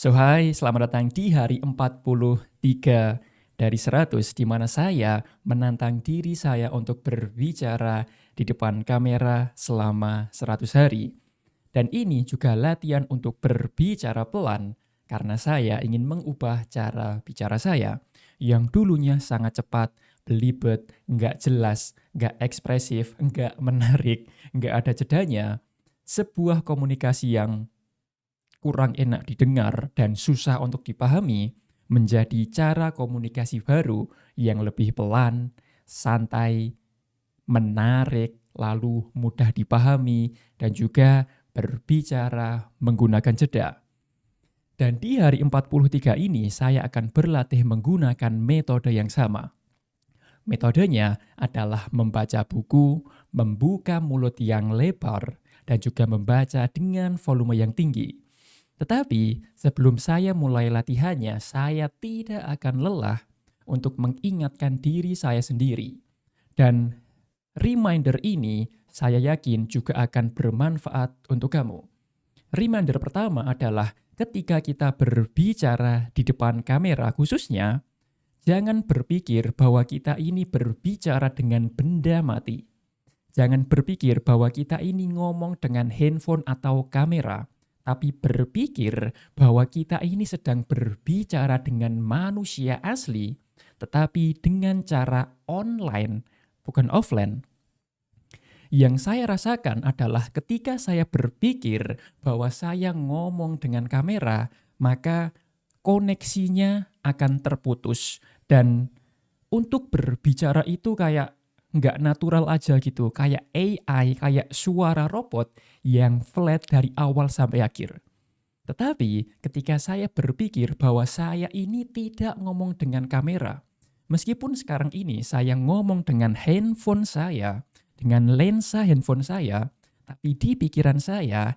Hai, selamat datang di hari 43 dari 100 di mana saya menantang diri saya untuk berbicara di depan kamera selama 100 hari. Dan ini juga latihan untuk berbicara pelan karena saya ingin mengubah cara bicara saya yang dulunya sangat cepat, belibet, nggak jelas, nggak ekspresif, nggak menarik, nggak ada jedanya. Sebuah komunikasi yang kurang enak didengar dan susah untuk dipahami, menjadi cara komunikasi baru yang lebih pelan, santai, menarik, lalu mudah dipahami, dan juga berbicara menggunakan jeda. Dan di hari 43 ini saya akan berlatih menggunakan metode yang sama. Metodenya adalah membaca buku, membuka mulut yang lebar, dan juga membaca dengan volume yang tinggi. Tetapi sebelum saya mulai latihannya, saya tidak akan lelah untuk mengingatkan diri saya sendiri. Dan reminder ini saya yakin juga akan bermanfaat untuk kamu. Reminder pertama adalah ketika kita berbicara di depan kamera khususnya, jangan berpikir bahwa kita ini berbicara dengan benda mati. Jangan berpikir bahwa kita ini ngomong dengan handphone atau kamera, tapi berpikir bahwa kita ini sedang berbicara dengan manusia asli, tetapi dengan cara online, bukan offline. Yang saya rasakan adalah ketika saya berpikir bahwa saya ngomong dengan kamera, maka koneksinya akan terputus. Dan untuk berbicara itu kayak nggak natural aja gitu, kayak AI, kayak suara robot yang flat dari awal sampai akhir. Tetapi ketika saya berpikir bahwa saya ini tidak ngomong dengan kamera, meskipun sekarang ini saya ngomong dengan handphone saya, dengan lensa handphone saya, tapi di pikiran saya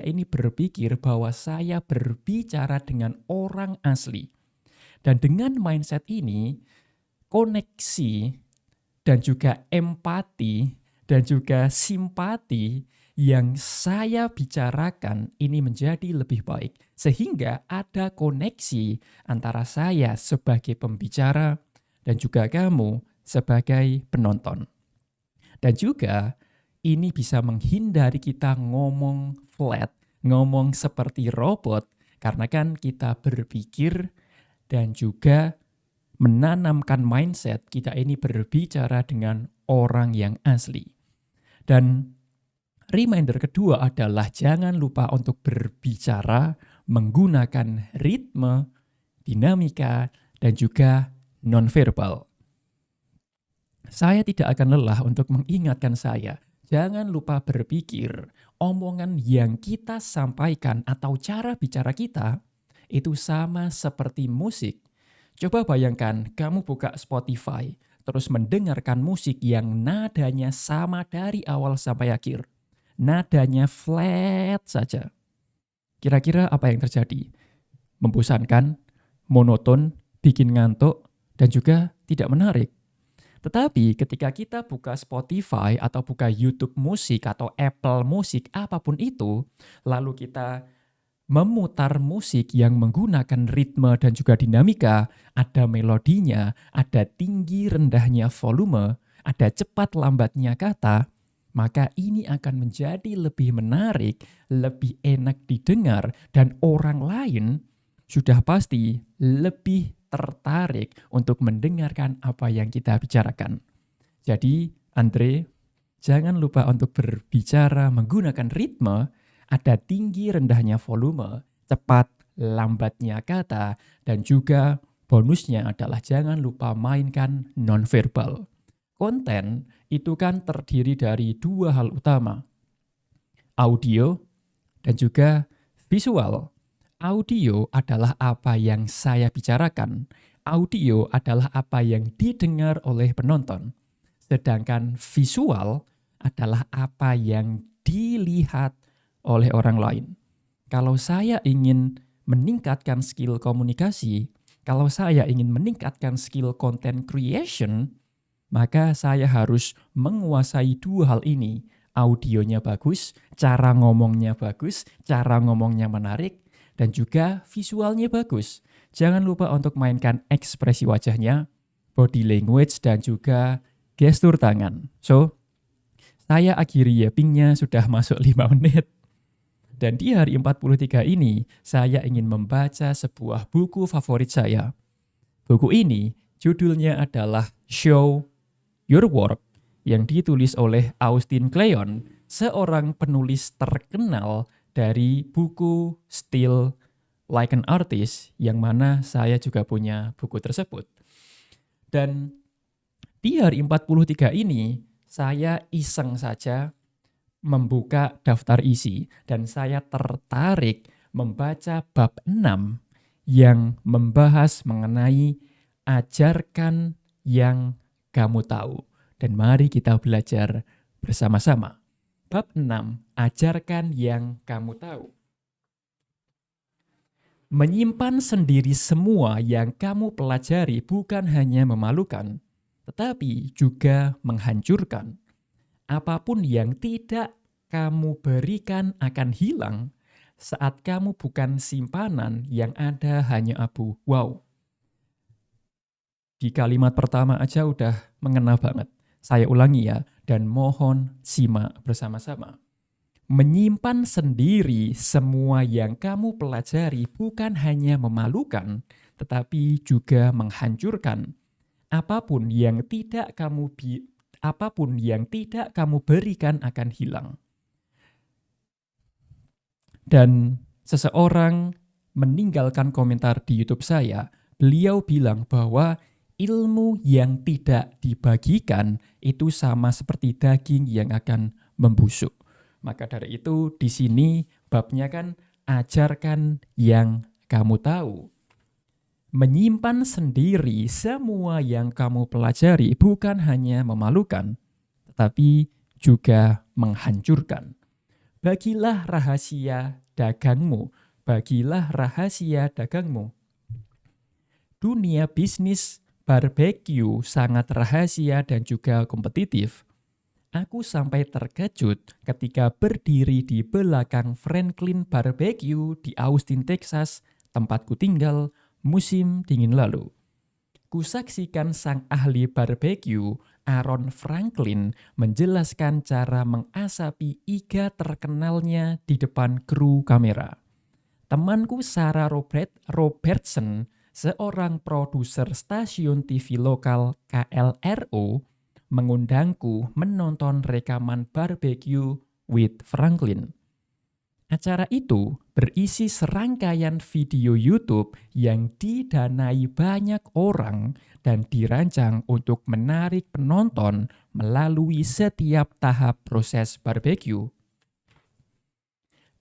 ini berpikir bahwa saya berbicara dengan orang asli. Dan dengan mindset ini, koneksi dan juga empati dan juga simpati yang saya bicarakan ini menjadi lebih baik. Sehingga ada koneksi antara saya sebagai pembicara dan juga kamu sebagai penonton. Dan juga ini bisa menghindari kita ngomong flat, ngomong seperti robot, karena kan kita berpikir dan juga menanamkan mindset kita ini berbicara dengan orang yang asli. Dan reminder kedua adalah jangan lupa untuk berbicara menggunakan ritme, dinamika, dan juga nonverbal. Saya tidak akan lelah untuk mengingatkan saya, jangan lupa berpikir omongan yang kita sampaikan atau cara bicara kita itu sama seperti musik. Coba bayangkan kamu buka Spotify, terus mendengarkan musik yang nadanya sama dari awal sampai akhir. Nadanya flat saja. Kira-kira apa yang terjadi? Membosankan, monoton, bikin ngantuk, dan juga tidak menarik. Tetapi ketika kita buka Spotify atau buka YouTube musik atau Apple musik, apapun itu, lalu kita memutar musik yang menggunakan ritme dan juga dinamika, ada melodinya, ada tinggi rendahnya volume, ada cepat lambatnya kata, maka ini akan menjadi lebih menarik, lebih enak didengar, dan orang lain sudah pasti lebih tertarik untuk mendengarkan apa yang kita bicarakan. Jadi, Andre, jangan lupa untuk berbicara menggunakan ritme, ada tinggi rendahnya volume, cepat lambatnya kata, dan juga bonusnya adalah jangan lupa mainkan nonverbal. Konten itu kan terdiri dari dua hal utama, audio dan juga visual. Audio adalah apa yang saya bicarakan, audio adalah apa yang didengar oleh penonton. Sedangkan visual adalah apa yang dilihat oleh orang lain. Kalau saya ingin meningkatkan skill komunikasi, kalau saya ingin meningkatkan skill content creation, maka saya harus menguasai dua hal ini. Audionya bagus, cara ngomongnya bagus, cara ngomongnya menarik, dan juga visualnya bagus. Jangan lupa untuk mainkan ekspresi wajahnya, body language, dan juga gestur tangan. So, saya akhiri yappingnya sudah masuk 5 menit. Dan di hari 43 ini, saya ingin membaca sebuah buku favorit saya. Buku ini judulnya adalah Show Your Work yang ditulis oleh Austin Kleon, seorang penulis terkenal dari buku Still Like an Artist, yang mana saya juga punya buku tersebut. Dan di hari 43 ini, saya iseng saja membuka daftar isi dan saya tertarik membaca bab 6 yang membahas mengenai ajarkan yang kamu tahu. Dan mari kita belajar bersama-sama. Bab 6, ajarkan yang kamu tahu. Menyimpan sendiri semua yang kamu pelajari bukan hanya memalukan, tetapi juga menghancurkan. Apapun yang tidak kamu berikan akan hilang saat kamu bukan simpanan yang ada hanya abu. Wow. Di kalimat pertama aja udah mengena banget. Saya ulangi ya, dan mohon simak bersama-sama. Menyimpan sendiri semua yang kamu pelajari bukan hanya memalukan, tetapi juga menghancurkan. Apapun yang tidak kamu berikan akan hilang. Dan seseorang meninggalkan komentar di YouTube saya, beliau bilang bahwa ilmu yang tidak dibagikan itu sama seperti daging yang akan membusuk. Maka dari itu di sini babnya kan ajarkan yang kamu tahu. Menyimpan sendiri semua yang kamu pelajari bukan hanya memalukan, tetapi juga menghancurkan. Bagilah rahasia dagangmu, bagilah rahasia dagangmu. Dunia bisnis barbecue sangat rahasia dan juga kompetitif. Aku sampai terkejut ketika berdiri di belakang Franklin Barbecue di Austin, Texas, tempatku tinggal, musim dingin lalu. Kusaksikan sang ahli barbecue, Aaron Franklin, menjelaskan cara mengasapi iga terkenalnya di depan kru kamera. Temanku Sarah Robertson, seorang produser stasiun TV lokal KLRO, mengundangku menonton rekaman Barbecue with Franklin. Acara itu berisi serangkaian video YouTube yang didanai banyak orang dan dirancang untuk menarik penonton melalui setiap tahap proses barbecue.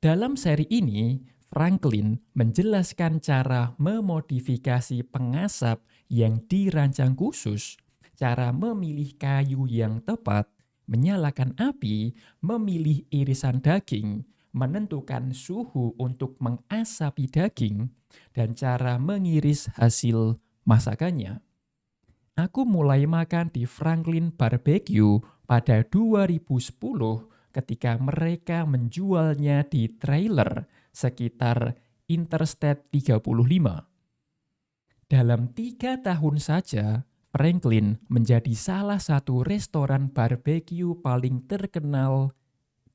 Dalam seri ini, Franklin menjelaskan cara memodifikasi pengasap yang dirancang khusus, cara memilih kayu yang tepat, menyalakan api, memilih irisan daging, menentukan suhu untuk mengasapi daging, dan cara mengiris hasil masakannya. Aku mulai makan di Franklin Barbecue pada 2010 ketika mereka menjualnya di trailer sekitar Interstate 35. Dalam 3 tahun saja, Franklin menjadi salah satu restoran barbecue paling terkenal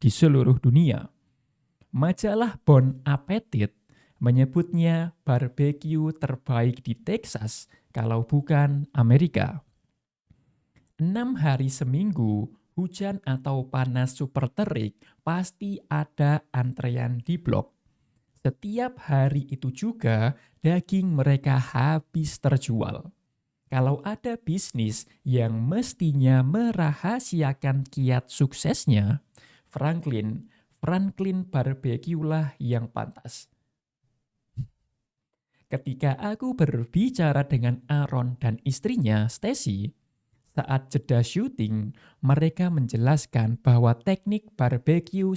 di seluruh dunia. Majalah Bon Appetit menyebutnya barbecue terbaik di Texas kalau bukan Amerika. 6 hari seminggu, hujan atau panas super terik, pasti ada antrean di blok. Setiap hari itu juga daging mereka habis terjual. Kalau ada bisnis yang mestinya merahasiakan kiat suksesnya, Franklin Barbecue lah yang pantas. Ketika aku berbicara dengan Aaron dan istrinya, Stacy, saat jeda syuting, mereka menjelaskan bahwa teknik barbecue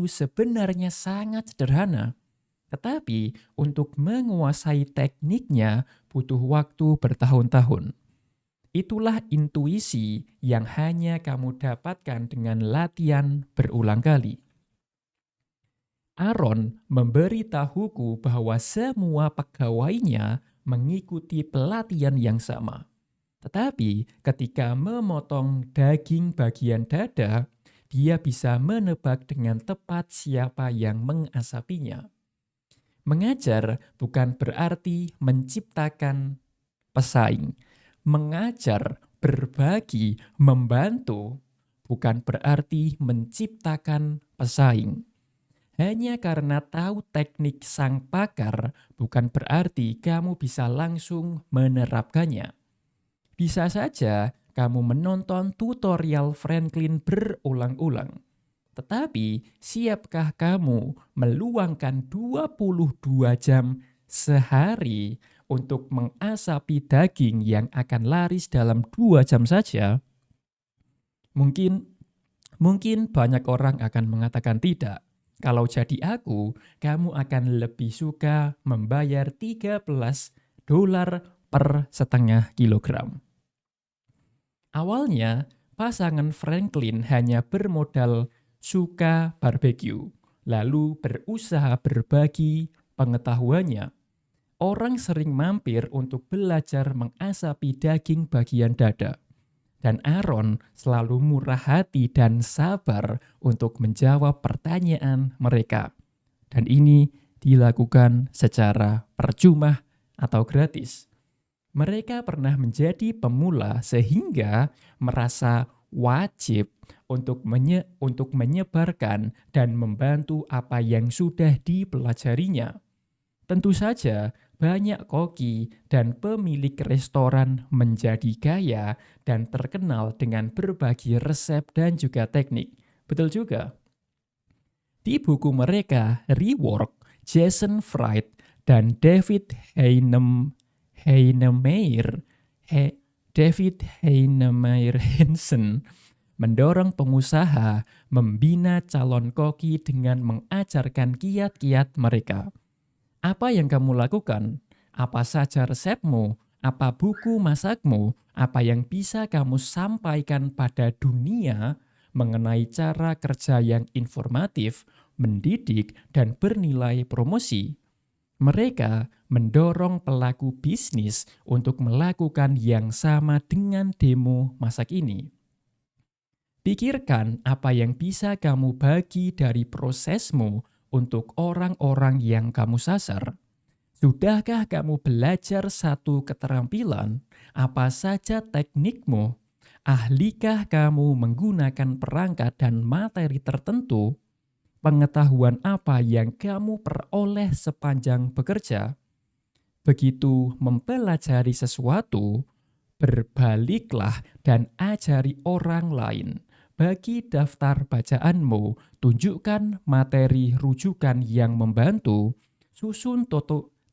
sebenarnya sangat sederhana. Tetapi untuk menguasai tekniknya butuh waktu bertahun-tahun. Itulah intuisi yang hanya kamu dapatkan dengan latihan berulang kali. Aaron memberitahuku bahwa semua pegawainya mengikuti pelatihan yang sama. Tetapi ketika memotong daging bagian dada, dia bisa menebak dengan tepat siapa yang mengasapinya. Mengajar bukan berarti menciptakan pesaing. Mengajar, berbagi, membantu bukan berarti menciptakan pesaing. Hanya karena tahu teknik sang pakar bukan berarti kamu bisa langsung menerapkannya. Bisa saja kamu menonton tutorial Franklin berulang-ulang. Tetapi siapkah kamu meluangkan 22 jam sehari untuk mengasapi daging yang akan laris dalam 2 jam saja? Mungkin banyak orang akan mengatakan tidak. Kalau jadi aku, kamu akan lebih suka membayar $13 per setengah kilogram. Awalnya, pasangan Franklin hanya bermodal suka barbeque, lalu berusaha berbagi pengetahuannya. Orang sering mampir untuk belajar mengasapi daging bagian dada. Dan Aaron selalu murah hati dan sabar untuk menjawab pertanyaan mereka. Dan ini dilakukan secara percuma atau gratis. Mereka pernah menjadi pemula sehingga merasa wajib untuk menyebarkan dan membantu apa yang sudah dipelajarinya. Tentu saja, banyak koki dan pemilik restoran menjadi kaya dan terkenal dengan berbagi resep dan juga teknik. Betul juga. Di buku mereka, Rework, Jason Fried dan David Heinemeier Hansen mendorong pengusaha membina calon koki dengan mengajarkan kiat-kiat mereka. Apa yang kamu lakukan? Apa saja resepmu? Apa buku masakmu? Apa yang bisa kamu sampaikan pada dunia mengenai cara kerja yang informatif, mendidik, dan bernilai promosi? Mereka mendorong pelaku bisnis untuk melakukan yang sama dengan demo masak ini. Pikirkan apa yang bisa kamu bagi dari prosesmu untuk orang-orang yang kamu sasar. Sudahkah kamu belajar satu keterampilan? Apa saja teknikmu? Ahlikah kamu menggunakan perangkat dan materi tertentu? Pengetahuan apa yang kamu peroleh sepanjang bekerja? Begitu mempelajari sesuatu, berbaliklah dan ajari orang lain. Bagi daftar bacaanmu, tunjukkan materi rujukan yang membantu, susun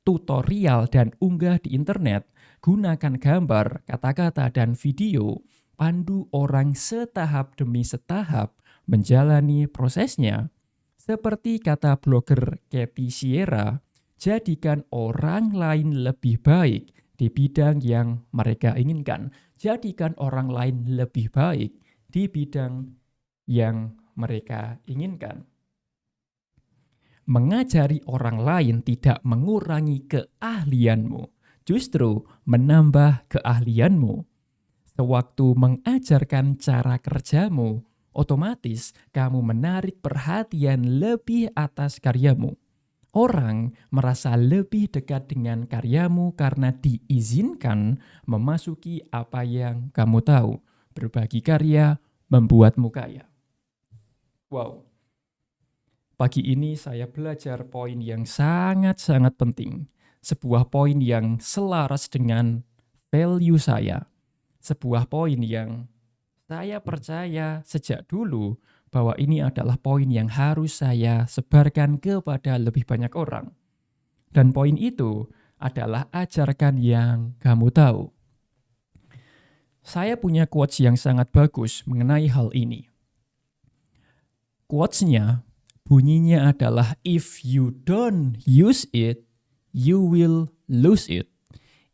tutorial dan unggah di internet, gunakan gambar, kata-kata, dan video, pandu orang setahap demi setahap menjalani prosesnya. Seperti kata blogger Katie Sierra, jadikan orang lain lebih baik di bidang yang mereka inginkan. Jadikan orang lain lebih baik di bidang yang mereka inginkan. Mengajari orang lain tidak mengurangi keahlianmu, justru menambah keahlianmu. Sewaktu mengajarkan cara kerjamu, otomatis kamu menarik perhatian lebih atas karyamu. Orang merasa lebih dekat dengan karyamu karena diizinkan memasuki apa yang kamu tahu. Berbagi karya membuatmu kaya. Wow. Pagi ini saya belajar poin yang sangat-sangat penting. Sebuah poin yang selaras dengan value saya. Sebuah poin yang saya percaya sejak dulu bahwa ini adalah poin yang harus saya sebarkan kepada lebih banyak orang. Dan poin itu adalah ajarkan yang kamu tahu. Saya punya quotes yang sangat bagus mengenai hal ini. Quotes-nya bunyinya adalah, if you don't use it, you will lose it.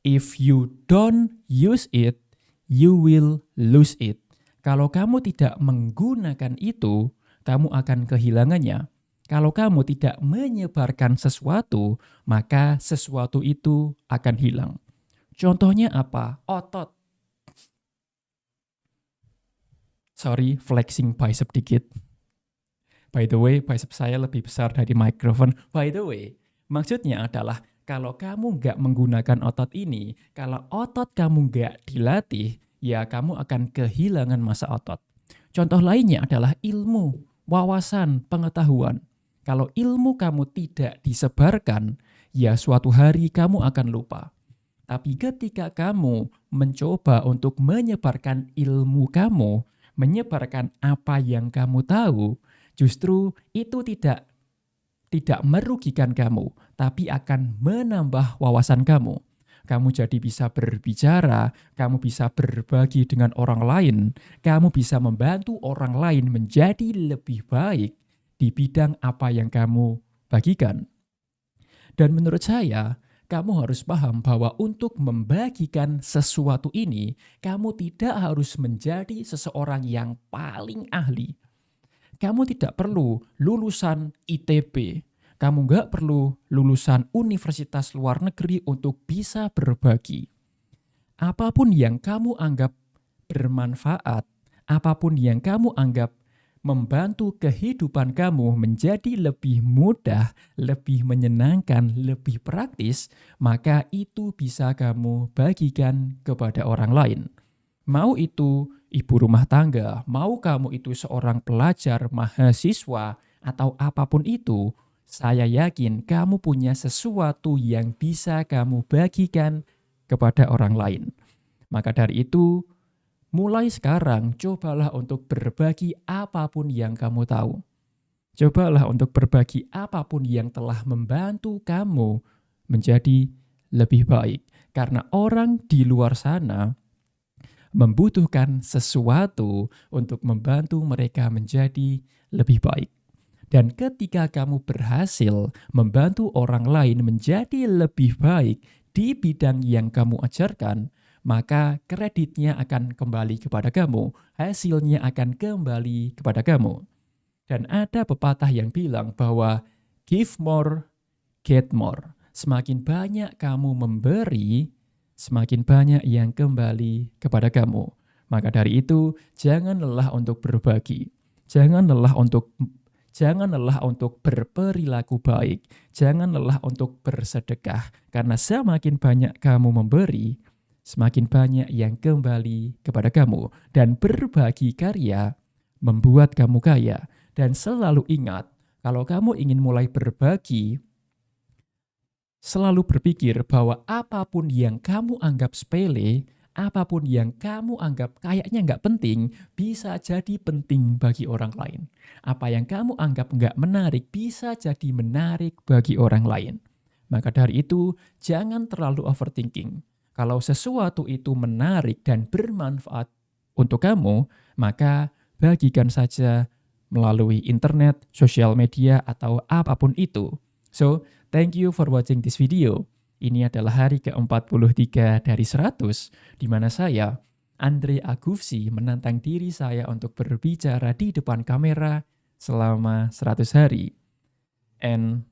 If you don't use it, you will lose it. Kalau kamu tidak menggunakan itu, kamu akan kehilangannya. Kalau kamu tidak menyebarkan sesuatu, maka sesuatu itu akan hilang. Contohnya apa? Otot. Sorry, flexing bicep dikit. By the way, bicep saya lebih besar dari mikrofon. By the way, maksudnya adalah kalau kamu nggak menggunakan otot ini, kalau otot kamu nggak dilatih, ya kamu akan kehilangan massa otot. Contoh lainnya adalah ilmu, wawasan, pengetahuan. Kalau ilmu kamu tidak disebarkan, ya suatu hari kamu akan lupa. Tapi ketika kamu mencoba untuk menyebarkan ilmu kamu, menyebarkan apa yang kamu tahu, justru itu tidak merugikan kamu, tapi akan menambah wawasan kamu. Kamu jadi bisa berbicara, kamu bisa berbagi dengan orang lain, kamu bisa membantu orang lain menjadi lebih baik di bidang apa yang kamu bagikan. Dan menurut saya, kamu harus paham bahwa untuk membagikan sesuatu ini, kamu tidak harus menjadi seseorang yang paling ahli. Kamu tidak perlu lulusan ITB. Kamu nggak perlu lulusan universitas luar negeri untuk bisa berbagi. Apapun yang kamu anggap bermanfaat, apapun yang kamu anggap membantu kehidupan kamu menjadi lebih mudah, lebih menyenangkan, lebih praktis, maka itu bisa kamu bagikan kepada orang lain. Mau itu ibu rumah tangga, mau kamu itu seorang pelajar, mahasiswa, atau apapun itu, saya yakin kamu punya sesuatu yang bisa kamu bagikan kepada orang lain. Maka dari itu, mulai sekarang cobalah untuk berbagi apapun yang kamu tahu. Cobalah untuk berbagi apapun yang telah membantu kamu menjadi lebih baik. Karena orang di luar sana membutuhkan sesuatu untuk membantu mereka menjadi lebih baik. Dan ketika kamu berhasil membantu orang lain menjadi lebih baik di bidang yang kamu ajarkan, maka kreditnya akan kembali kepada kamu, hasilnya akan kembali kepada kamu. Dan ada pepatah yang bilang bahwa give more, get more. Semakin banyak kamu memberi, semakin banyak yang kembali kepada kamu. Maka dari itu, jangan lelah untuk berbagi. Jangan lelah untuk berperilaku baik. Jangan lelah untuk bersedekah. Karena semakin banyak kamu memberi, semakin banyak yang kembali kepada kamu. Dan berbagi karya membuat kamu kaya. Dan selalu ingat, kalau kamu ingin mulai berbagi, selalu berpikir bahwa apapun yang kamu anggap sepele, apapun yang kamu anggap kayaknya nggak penting, bisa jadi penting bagi orang lain. Apa yang kamu anggap nggak menarik, bisa jadi menarik bagi orang lain. Maka dari itu, jangan terlalu overthinking. Kalau sesuatu itu menarik dan bermanfaat untuk kamu, maka bagikan saja melalui internet, sosial media, atau apapun itu. So, thank you for watching this video. Ini adalah hari ke-43 dari 100, di mana saya, Andre Agufsi, menantang diri saya untuk berbicara di depan kamera selama 100 hari. And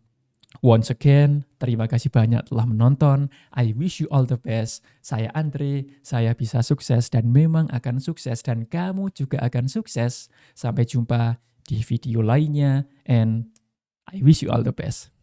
once again, terima kasih banyak telah menonton. I wish you all the best. Saya Andre, saya bisa sukses dan memang akan sukses dan kamu juga akan sukses. Sampai jumpa di video lainnya and I wish you all the best.